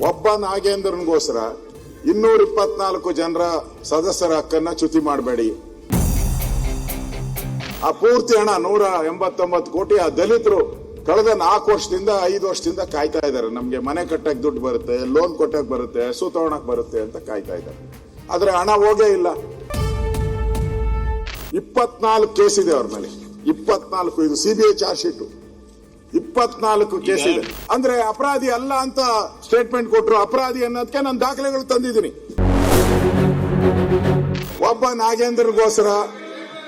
ಒಬ್ಬ ನಾಗೇಂದ್ರನ್ಗೋಸ್ಕರ 224 ಜನರ ಸದಸ್ಯರ ಹಕ್ಕನ್ನ ಚ್ಯುತಿ ಮಾಡಬೇಡಿ. ಆ ಪೂರ್ತಿ ಹಣ 189 ಕೋಟಿ ಆ ದಲಿತರು ಕಳೆದ 4 ವರ್ಷದಿಂದ 5 ವರ್ಷದಿಂದ ಕಾಯ್ತಾ ಇದ್ದಾರೆ. ನಮ್ಗೆ ಮನೆ ಕಟ್ಟಕ್ ದುಡ್ಡು ಬರುತ್ತೆ, ಲೋನ್ ಕೊಟ್ಟಕ್ ಬರುತ್ತೆ, ಹಸು ತಗೊಳಕ್ ಬರುತ್ತೆ ಅಂತ ಕಾಯ್ತಾ ಇದ್ದಾರೆ. ಆದ್ರೆ ಹಣ ಹೋಗೇ ಇಲ್ಲ. 24 ಕೇಸ್ ಇದೆ ಅವ್ರ ಮೇಲೆ. 24 ಇದು ಸಿಬಿಐ ಚಾರ್ಜ್ ಶೀಟ್. 24 ಕೇಸ್ ಇದೆ. ಅಂದ್ರೆ ಅಪರಾಧಿ ಅಲ್ಲ ಅಂತ ಸ್ಟೇಟ್ಮೆಂಟ್ ಕೊಟ್ಟರು. ಅಪರಾಧಿ ಅನ್ನೋದಕ್ಕೆ ನಾನು ದಾಖಲೆಗಳು ತಂದಿದ್ದೀನಿ. ಒಬ್ಬ ನಾಗೇಂದ್ರಗೋಸ್ಕರ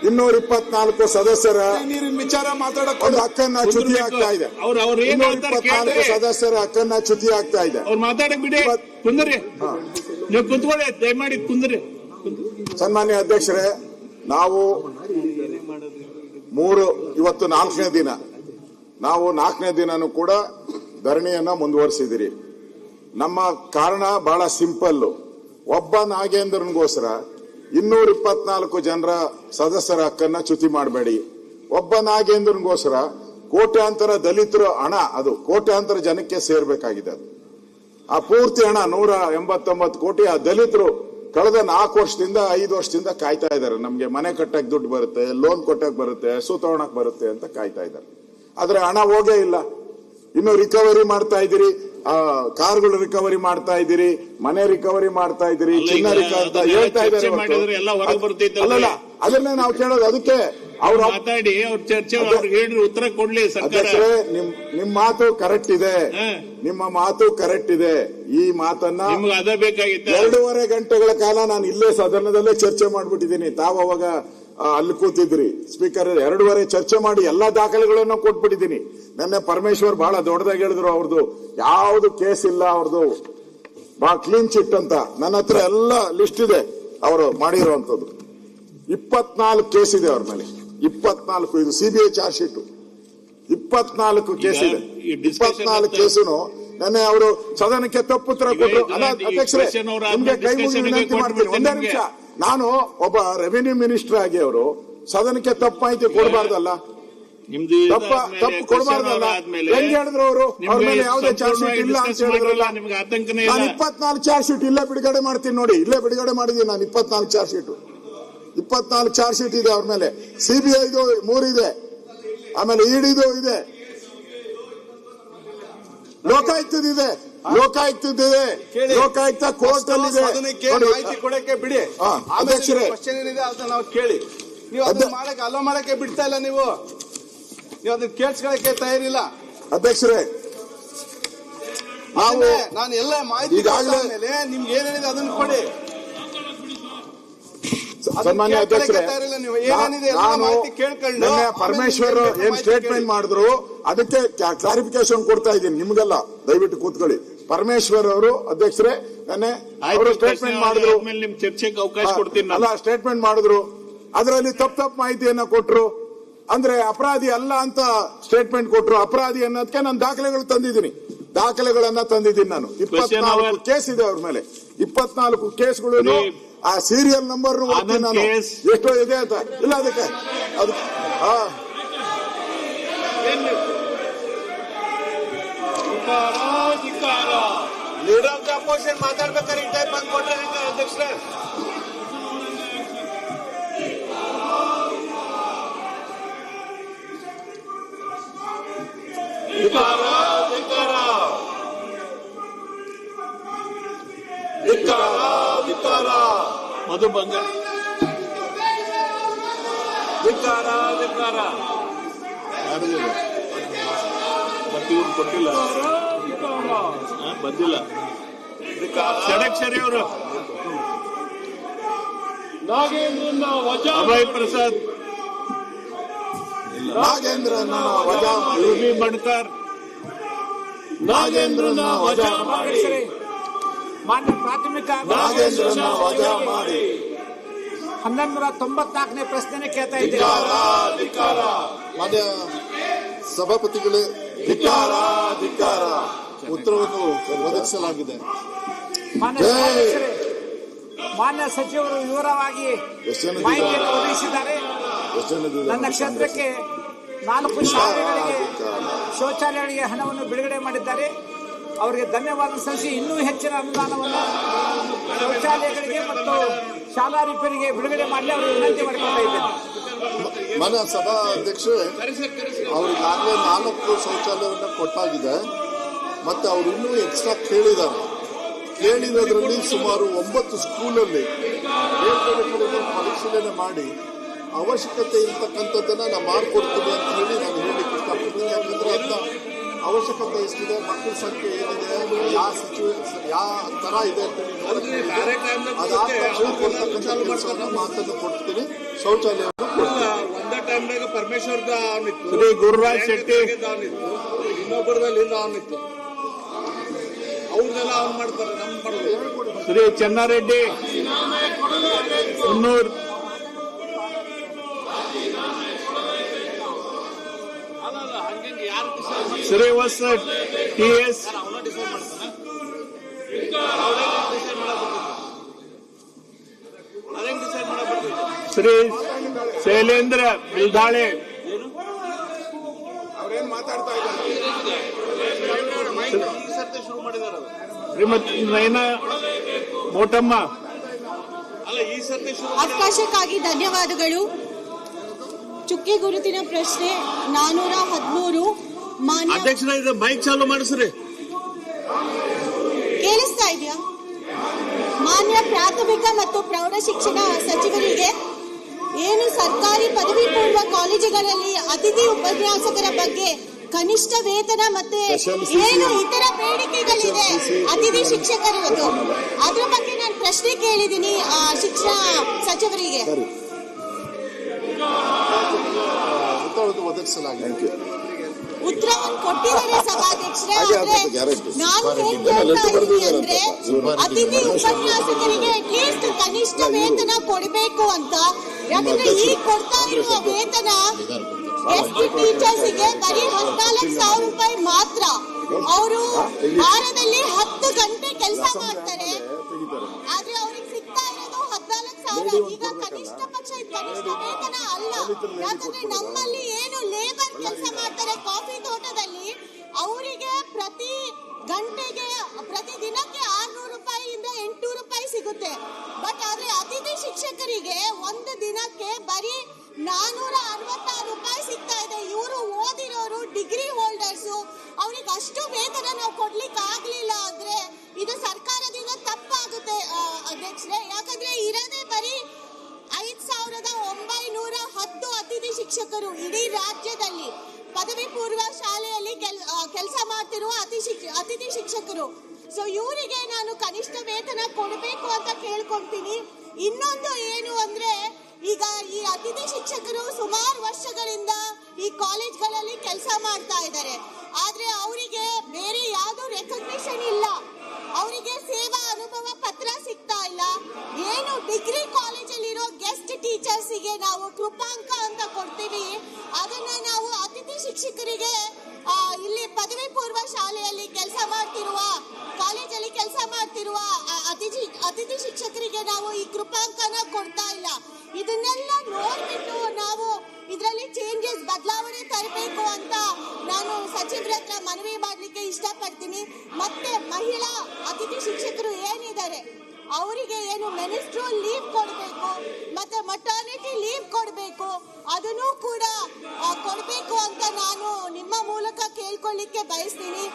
224 ಸದಸ್ಯರ ವಿಚಾರ ಮಾತಾಡಕ್ಕೆ ಒಂದು ಹಕ್ಕನ್ನ ಚ್ಯುತಿ ಆಗ್ತಾ ಇದೆ. 224 ಸದಸ್ಯರ ಹಕ್ಕನ್ನ ಚ್ಯುತಿ ಆಗ್ತಾ ಇದೆ. ಅವ್ರು ಮಾತಾಡಕ್ ಬಿಡಿ, ಕುಂದ್ರಿ, ನೀವು ಕುಂತ್ಕೊಳ್ಳಿ, ದಯಮಾಡಿ ಕುಂದ್ರಿ. ಸನ್ಮಾನ್ಯ ಅಧ್ಯಕ್ಷರೇ, ನಾವು ಇವತ್ತು 4ನೇ ದಿನ. ನಾವು 4ನೇ ದಿನನೂ ಕೂಡ ಧರಣಿಯನ್ನ ಮುಂದುವರಿಸಿದಿರಿ. ನಮ್ಮ ಕಾರಣ ಬಹಳ ಸಿಂಪಲ್. ಒಬ್ಬ ನಾಗೇಂದ್ರನ್ಗೋಸ್ಕರ 224 ಜನರ ಸದಸ್ಯರ ಹಕ್ಕನ್ನ ಚ್ಯುತಿ ಮಾಡಬೇಡಿ. ಒಬ್ಬ ನಾಗೇಂದ್ರನ್ಗೋಸ್ಕರ ಕೋಟ್ಯಾಂತರ ದಲಿತರ ಹಣ, ಅದು ಕೋಟ್ಯಾಂತರ ಜನಕ್ಕೆ ಸೇರ್ಬೇಕಾಗಿದೆ. ಅದು ಆ ಪೂರ್ತಿ ಹಣ 189 ಕೋಟಿ ಆ ದಲಿತರು ಕಳೆದ 4 ವರ್ಷದಿಂದ 5 ವರ್ಷದಿಂದ ಕಾಯ್ತಾ ಇದ್ದಾರೆ. ನಮ್ಗೆ ಮನೆ ಕಟ್ಟಕ್ ದುಡ್ಡು ಬರುತ್ತೆ, ಲೋನ್ ಕೊಟ್ಟಕ್ ಬರುತ್ತೆ, ಹಸು ತಗೊಳಕ್ ಬರುತ್ತೆ ಅಂತ ಕಾಯ್ತಾ ಇದ್ದಾರೆ. ಆದ್ರೆ ಹಣ ಹೋಗೇ ಇಲ್ಲ. ಇನ್ನು ರಿಕವರಿ ಮಾಡ್ತಾ ಇದ್ದೀರಿ, ಕಾರ್ಗಳು ರಿಕವರಿ ಮಾಡ್ತಾ ಇದ್ದೀರಿ, ಮನೆ ರಿಕವರಿ ಮಾಡ್ತಾ ಇದ್ದೀರಿ, ಚಿನ್ನ ರಿಕವರಿ ಹೇಳ್ತಾ ಇದ್ದಾರೆ. ಅಲ್ಲಲ್ಲ, ಅದನ್ನೇ ನಾವು ಕೇಳೋದು. ಅದಕ್ಕೆ ಅವ್ರು ಮಾತಾಡಿ, ಅವ್ರು ಚರ್ಚೆ ಹೇಳಿ ಉತ್ತರ ಕೊಡ್ಲಿ. ನಿಮ್ ಮಾತು ಕರೆಕ್ಟ್ ಇದೆ, ನಿಮ್ಮ ಮಾತು ಕರೆಕ್ಟ್ ಇದೆ. ಈ ಮಾತನ್ನ ಅದೇ ಬೇಕಾಗಿತ್ತು. 2.5 ಗಂಟೆಗಳ ಕಾಲ ನಾನು ಇಲ್ಲೇ ಸದನದಲ್ಲೇ ಚರ್ಚೆ ಮಾಡ್ಬಿಟ್ಟಿದ್ದೀನಿ. ತಾವು ಅವಾಗ ಅಲ್ಲಿ ಕೂತಿದ್ರಿ. ಸ್ಪೀಕರ್ 2.5 ಚರ್ಚೆ ಮಾಡಿ ಎಲ್ಲಾ ದಾಖಲೆಗಳನ್ನು ಕೊಟ್ಬಿಟ್ಟಿದ್ದೀನಿ. ನೆನ್ನೆ ಪರಮೇಶ್ವರ್ ಬಹಳ ದೊಡ್ಡದಾಗಿ ಹೇಳಿದ್ರು, ಅವ್ರದ್ದು ಯಾವ್ದು ಕೇಸ್ ಇಲ್ಲ, ಅವ್ರದ್ದು ಬಹಳ ಕ್ಲೀನ್ ಚಿಟ್ ಅಂತ. ನನ್ನ ಹತ್ರ ಎಲ್ಲ ಲಿಸ್ಟ್ ಇದೆ ಅವರು ಮಾಡಿರುವಂತದ್ದು. 24 ಕೇಸ್ ಇದೆ ಅವ್ರ ಮೇಲೆ. 24 ಇದು ಸಿಬಿಐ ಚಾರ್ಜ್ ಶೀಟ್. 24 ಕೇಸ್ ಇದೆ. 24 ಕೇಸುನು ನೆನ್ನೆ ಅವರು ಸದನಕ್ಕೆ ತಪ್ಪುತ್ತರ ಕೊಟ್ಟರು. ಅಲ್ಲ ಅಧ್ಯಕ್ಷರೇ, ನಿಮ್ಗೆ ಕೈ ಮುಗಿದು ವಿನಂತಿ ಮಾಡ್ತೀನಿ, ಒಂದೇ ನಿಮಿಷ. ನಾನು ಒಬ್ಬ ರೆವಿನ್ಯೂ ಮಿನಿಸ್ಟರ್ ಆಗಿ ಅವರು ಸದನಕ್ಕೆ ತಪ್ಪು ಮಾಹಿತಿ ಕೊಡಬಾರ್ದಲ್ಲ, ತಪ್ಪು ಕೊಡಬಾರ್ದಲ್ಲ. ಹೆಂಗ್ ಹೇಳಿದ್ರು ಅವರು? ಅವ್ರ ಮೇಲೆ ಯಾವುದೇ ಚಾರ್ಜ್ ಶೀಟ್ ಇಲ್ಲ ಅಂತ ಹೇಳಿದ್ರಲ್ಲ. ನಾನು 24 ಚಾರ್ಜ್ ಶೀಟ್ ಇಲ್ಲೇ ಬಿಡುಗಡೆ ಮಾಡ್ತೀನಿ ನೋಡಿ. ಇಲ್ಲೇ ಬಿಡುಗಡೆ ಮಾಡಿದೀನಿ ನಾನು 24 ಚಾರ್ಜ್ ಶೀಟ್. 24 ಚಾರ್ಜ್ ಶೀಟ್ ಇದೆ ಅವ್ರ ಮೇಲೆ. ಸಿಬಿಐದು 3 ಇದೆ, ಆಮೇಲೆ ಇಡಿದು ಇದೆ, ಲೋಕಾಯುಕ್ತದಿದೆ, ಲೋಕಾಯುಕ್ತ ಕೋರ್ಟ್ ಅಲ್ಲಿ ಮಾಹಿತಿ ಕೊಡಕ್ಕೆ ಬಿಡಿ. ಅಧ್ಯಕ್ಷರೇ, ಕ್ವಶನ್ ಏನಿದೆ ಅದನ್ನ ನಾವು ಕೇಳಿ. ನೀವು ಅದನ್ನ ಮಾಡಕ್ಕೆ ಅಲೋ ಮಾಡಕ್ಕೆ ಬಿಡ್ತಾ ಇಲ್ಲ. ನೀವು ಅದನ್ನ ಕೇಳಿಸ್ಕೊಳಕ್ಕೆ ತಯಾರಿಲ್ಲ. ಅಧ್ಯಕ್ಷರೇ, ನಾನು ಎಲ್ಲ ಮಾಹಿತಿ ಮೇಲೆ ನಿಮ್ಗೆ ಏನೇನಿದೆ ಅದನ್ನ ಕೊಡಿ. ಸನ್ಮಾನ್ಯ ಅಧ್ಯಕ್ಷರೇ, ನಿನ್ನೆ ಪರಮೇಶ್ವರ್ ಏನ್ ಸ್ಟೇಟ್ಮೆಂಟ್ ಮಾಡಿದ್ರು ಅದಕ್ಕೆ ಕ್ಲಾರಿಫಿಕೇಶನ್ ಕೊಡ್ತಾ ಇದ್ದೀನಿ ನಿಮ್ಗೆಲ್ಲ. ದಯವಿಟ್ಟು ಕೂತ್ಕೊಳ್ಳಿ. ಪರಮೇಶ್ವರ್ ಅವರು ಅಧ್ಯಕ್ಷರೇ ನೆನ್ನೆ ಅವರು ಸ್ಟೇಟ್ಮೆಂಟ್ ಮಾಡಿದ್ರು, ಚರ್ಚೆಗೆ ಅವಕಾಶ ಕೊಡ್ತೀನಿ. ಅಲ್ಲ, ಸ್ಟೇಟ್ಮೆಂಟ್ ಮಾಡಿದ್ರು, ಅದರಲ್ಲಿ ತಪ್ಪು ಮಾಹಿತಿಯನ್ನ ಕೊಟ್ರು. ಅಂದ್ರೆ ಅಪರಾಧಿ ಅಲ್ಲ ಅಂತ ಸ್ಟೇಟ್ಮೆಂಟ್ ಕೊಟ್ರು. ಅಪರಾಧಿ ಅನ್ನೋದಕ್ಕೆ ನಾನು ದಾಖಲೆಗಳು ತಂದಿದ್ದೀನಿ. ನಾನು 24 ಕೇಸ್ ಇದೆ ಅವ್ರ ಮೇಲೆ. 24 ಕೇಸ್ಗಳು ಆ ಸೀರಿಯಲ್ ನಂಬರ್ ನಾನು ಎಷ್ಟೋ ಇದೆ ಅಂತ ಇಲ್ಲ. ಅದಕ್ಕೆ ಅದು ಲೀಡರ್ ಆಫ್ ದ ಅಪೋಸಿಷನ್ ಮಾತಾಡ್ಬೇಕಾದ್ರೆ ಈ ಟೈಪ್ ಬಂದ್ಕೊಟ್ರೆ ಅಧ್ಯಕ್ಷರೇ. ಮಧು ಬಂಗ ಕೊಟ್ಟಿಲ್ಲ, ಬಂದಿಲ್ಲ. ಷಡಕ್ಷರಿ ಅವರು ಅಭಯ್ ಪ್ರಸಾದ್, ನಾಗೇಂದ್ರನ ವಜಾ ಮಾಡಿ, ಬಣ್ಕರ್, ನಾಗೇಂದ್ರನ ವಜಾ ಮಾಡಿ, ಮಾನ್ಯ ಪ್ರಾಥಮಿಕ ನಾಗೇಂದ್ರನ ವಜಾ ಮಾಡಿ. 1194ನೇ ಪ್ರಶ್ನೆ ಕೇಳ್ತಾ ಇದ್ದೀವಿ. ಮಾನ್ಯ ಸಭಾಪತಿಗಳೇ, ಧಿಕ್ಕಾರ. ಉತ್ತರವನ್ನು ಒದಗಿಸಲಾಗಿದೆ. ಮಾನ್ಯ ಸಚಿವರು ವಿವರವಾಗಿ ಮಾಹಿತಿಯನ್ನು ಒದಗಿಸಿದ್ದಾರೆ. ನನ್ನ ಕ್ಷೇತ್ರಕ್ಕೆ 4 ಶಾಲೆಗಳಿಗೆ ಶೌಚಾಲಯಗಳಿಗೆ ಹಣವನ್ನು ಬಿಡುಗಡೆ ಮಾಡಿದ್ದಾರೆ. ಅವರಿಗೆ ಧನ್ಯವಾದ ಸಲ್ಲಿಸಿ ಇನ್ನೂ ಹೆಚ್ಚಿನ ಅನುದಾನವನ್ನು ಶೌಚಾಲಯಗಳಿಗೆ ಮತ್ತು ಶಾಲಾ ರಿಪೇರಿಗೆ ಬಿಡುಗಡೆ ಮಾಡಲಿ ಅವರಿಗೆ ವಿನಂತಿ ಮಾಡಿಕೊಳ್ತಾ ಇದ್ದೇನೆ. ಮಾನ್ಯ ಸಭಾ ಅಧ್ಯಕ್ಷರೇ, ಅವ್ರಿಗಾಗಲೇ 4 ಶೌಚಾಲಯವನ್ನು ಕೊಟ್ಟಾಗಿದೆ. ಮತ್ತೆ ಅವ್ರು ಇನ್ನೂ ಎಕ್ಸ್ಟ್ರಾ ಕೇಳಿರೋದ್ರಲ್ಲಿ ಸುಮಾರು 9 ಸ್ಕೂಲಲ್ಲಿ ಪರಿಶೀಲನೆ ಮಾಡಿ ಅವಶ್ಯಕತೆ ಇರ್ತಕ್ಕಂಥದ್ದನ್ನ ನಾನು ಮಾಡಿಕೊಡ್ತೀನಿ ಅಂತ ಹೇಳಿ ನಾನು ಹೇಳಿಕ್ಕೆ ಇಷ್ಟಪಡ್ತೀನಿ. ಯಾಕಂದ್ರೆ ಅಂತ ಅವಶ್ಯಕತೆ ಎಷ್ಟಿದೆ, ಮಕ್ಕಳ ಸಂಖ್ಯೆ ಏನಿದೆ, ಯಾವ ತರ ಇದೆ ಅಂತ ಅದಾದ ತಕ್ಷಣ ಕೊಡ್ತಕ್ಕಂಥ ಕೆಲಸವನ್ನ ಮಾತನ್ನು ಕೊಡ್ತೀನಿ. ಶೌಚಾಲಯವನ್ನು ಒಂದೇ ಟೈಮ್ನಾಗ ಪರಮೇಶ್ವರ್ದ ಅವನಿತ್ತು, ಶ್ರೀ ಗುರುರಾಜ್ ಶೆಟ್ಟಿ ಇನ್ನೊಬ್ಬರದಲ್ಲಿ ಅವನಿತ್ತು, ಅವ್ರದೆಲ್ಲ ಅವ್ನು ಮಾಡ್ತಾರೆ, ನಮ್ ಮಾಡೋದು. ಶ್ರೀ ಚೆನ್ನಾರೆಡ್ಡಿ ಹುನ್ನೂರ್, ಶ್ರೀ ವತ್ಸ TS, ಶ್ರೀ ಶೈಲೇಂದ್ರ ಬಿಲ್ದಾಳೆ, ಅವ್ರೇನ್ ಮಾತಾಡ್ತಾ ಇದ್ದಾರೆ? ಶುರು ಮಾಡಿದಾರ ಶ್ರೀಮತಿ ನಯನಾ ಮೋಟಮ್ಮ. ಅಲ್ಲ, ಈ ಸರ್ತಿ ಶುರು ಅವಕಾಶಕ್ಕಾಗಿ ಧನ್ಯವಾದಗಳು. ಚುಕ್ಕೆ ಗುರುತಿನ ಪ್ರಶ್ನೆ 413. ಮಾನ್ಯ ಅಧ್ಯಕ್ಷರ ಇದು ಮೈಕ್ ಚಾಲು ಮಾಡಿಸ್ರಿ. ಕೇಳಿಸ್ತಾ ಇದೆಯಾ? ಮಾನ್ಯ ಪ್ರಾಥಮಿಕ ಮತ್ತು ಪ್ರೌಢ ಶಿಕ್ಷಣ ಸಚಿವರಿಗೆ ಏನು ಸರ್ಕಾರಿ ಪದವಿ ಪೂರ್ವ ಕಾಲೇಜುಗಳಲ್ಲಿ ಅತಿಥಿ ಉಪನ್ಯಾಸಕರ ಬಗ್ಗೆ ಕನಿಷ್ಠ ವೇತನ ಮತ್ತೆ ಏನು ಇತರ ಬೇಡಿಕೆಗಳಿದೆ ಅತಿಥಿ ಶಿಕ್ಷಕರದ್ದು, ಅದ್ರ ಬಗ್ಗೆ ನಾನು ಪ್ರಶ್ನೆ ಕೇಳಿದ್ದೀನಿ ಶಿಕ್ಷಣ ಸಚಿವರಿಗೆ. ಒದಗಿಸಲಾಗಿದೆ. ಉತ್ತರವನ್ನು ಕೊಟ್ಟಿದ್ದಾರೆ ಸಭಾಧ್ಯಕ್ಷರೇ. ಆದ್ರೆ ನಾನು ಏನ್ ಕೇಳ್ತಾ ಇದ್ದೀನಿ ಅಂದ್ರೆ ಅತಿಥಿ ಉಪನ್ಯಾಸಕರಿಗೆ ಅಟ್ಲೀಸ್ಟ್ ಕನಿಷ್ಠ ವೇತನ ಕೊಡಬೇಕು ಅಂತ. ಯಾಕಂದ್ರೆ ಈಗ ಕೊಡ್ತಾ ಇರುವ ವೇತನ ಗೆಸ್ಟ್ ಟೀಚರ್ಸ್ಗೆ ಬರೀ 14,000 ರೂಪಾಯಿ ಮಾತ್ರ. ಅವರು ವಾರದಲ್ಲಿ 10 ಗಂಟೆ ಕೆಲಸ ಮಾಡ್ತಾರೆ, ಆದ್ರೆ ಅವ್ರಿಗೆ ಸಿಗ್ತಾ ಇರೋದು 14,000. ಈಗ ಕನಿಷ್ಠ ಪಕ್ಷ ಕನಿಷ್ಠ ವೇತನ ಅಲ್ಲ. ಯಾಕಂದ್ರೆ ನಮ್ಮಲ್ಲಿ ಏನು ಲೇಬರ್ ಕೆಲಸ ಮಾಡ್ತಾರೆ ಕಾಫಿ ತೋಟದಲ್ಲಿ, ಅವರಿಗೆ ಪ್ರತಿ ಗಂಟೆಗೆ ಪ್ರತಿ ದಿನಕ್ಕೆ 600 ರೂಪಾಯಿಯಿಂದ 800 ರೂಪಾಯಿ ಸಿಗುತ್ತೆ. ಬಟ್ ಆದ್ರೆ ಅತಿಥಿ ಶಿಕ್ಷಕರಿಗೆ ಒಂದು ದಿನಕ್ಕೆ ಬರೀ 466 ರೂಪಾಯಿ ಸಿಗ್ತಾ ಇದೆ. ಇವರು ಓದಿರೋರು, ಡಿಗ್ರಿ ಹೋಲ್ಡರ್ಸು, ಅವ್ರಿಗೆ ಅಷ್ಟು ವೇತನ ನಾವು ಕೊಡ್ಲಿಕ್ಕೆ ಆಗ್ಲಿಲ್ಲ ಅಂದ್ರೆ ಇದು ಸರ್ಕಾರದಿಂದ ತಪ್ಪಾಗುತ್ತೆ ಅಧ್ಯಕ್ಷರೇ. ಯಾಕಂದ್ರೆ ಇರೋದೇ ಬರೀ 5,910 ಅತಿಥಿ ಶಿಕ್ಷಕರು ಇಡೀ ರಾಜ್ಯದಲ್ಲಿ ಪದವಿ ಪೂರ್ವ ಶಾಲೆಯಲ್ಲಿ ಕೆಲಸ ಮಾಡ್ತಿರುವ ಅತಿಥಿ ಶಿಕ್ಷಕರು. ಸೊ ಇವರಿಗೆ ನಾನು ಕನಿಷ್ಠ ವೇತನ ಕೊಡಬೇಕು ಅಂತ ಕೇಳ್ಕೊಂತೀನಿ. ಇನ್ನೊಂದು ಏನು ಅಂದ್ರೆ, ಈಗ ಈ ಅತಿಥಿ ಶಿಕ್ಷಕರು ಸುಮಾರು ವರ್ಷಗಳಿಂದ ಈ ಕಾಲೇಜ್ಗಳಲ್ಲಿ ಕೆಲಸ ಮಾಡ್ತಾ ಇದ್ದಾರೆ, ಆದ್ರೆ ಅವರಿಗೆ ಬೇರೆ ಯಾವ್ದು ರೆಕಗ್ನಿಷನ್ ಇಲ್ಲ, ಅವರಿಗೆ ಸೇವಾ ಅನುಭವ ಪತ್ರ ಸಿಗ್ತಾ ಇಲ್ಲ. ಏನು ಡಿಗ್ರಿ ಕಾಲೇಜಲ್ಲಿರೋ ಗೆಸ್ಟ್ ಟೀಚರ್ಸ್ಗೆ ನಾವು ಕೃಪಾಂಕ ಅಂತ ಕೊಡ್ತೀವಿ, ಅದನ್ನ ನಾವು ಅತಿಥಿ ಶಿಕ್ಷಕರಿಗೆ ಇಲ್ಲಿ ಪದವಿ ಪೂರ್ವ ಶಾಲೆಯಲ್ಲಿ ಕೆಲಸ ಮಾಡ್ತಿರುವ ಕಾಲೇಜಲ್ಲಿ ಕೆಲಸ ಮಾಡ್ತಿರುವ ಅತಿಥಿ ಶಿಕ್ಷಕರಿಗೆ ನಾವು ಈ ಕೃಪಾಂಕನ ಕೊಡ್ತಾ ಇಲ್ಲ. ಇದನ್ನೆಲ್ಲ ನೋಡ್ಬಿಟ್ಟು ನಾವು ಇದರಲ್ಲಿ ಚೇಂಜಸ್ ಬದಲಾವಣೆ ತರಬೇಕು ಅಂತ ನಾನು ಸಚಿವರ ಹತ್ರ ಮನವಿ ಮಾಡ್ಲಿಕ್ಕೆ ಇಷ್ಟಪಡ್ತೀನಿ. ಮತ್ತೆ ಮಹಿಳಾ ಅತಿಥಿ ಶಿಕ್ಷಕರು ಏನಿದ್ದಾರೆ ಅವರಿಗೆ ಏನು ಮೆನಿಸ್ಟ್ರಲ್ ಲೀವ್ ಕೊಡಬೇಕು, ಮತ್ತೆ ಮಟರ್ನಿಟಿ ಲೀವ್ ಕೊಡಬೇಕು, ಅದನ್ನು ಕೂಡ ಕೊಡಬೇಕು ಅಂತ ನಾನು ನಿಮ್ಮ ಮೂಲಕ ಕೇಳ್ಕೊಳ್ಳಿಕ್ಕೆ ಬಯಸ್ತೀನಿ.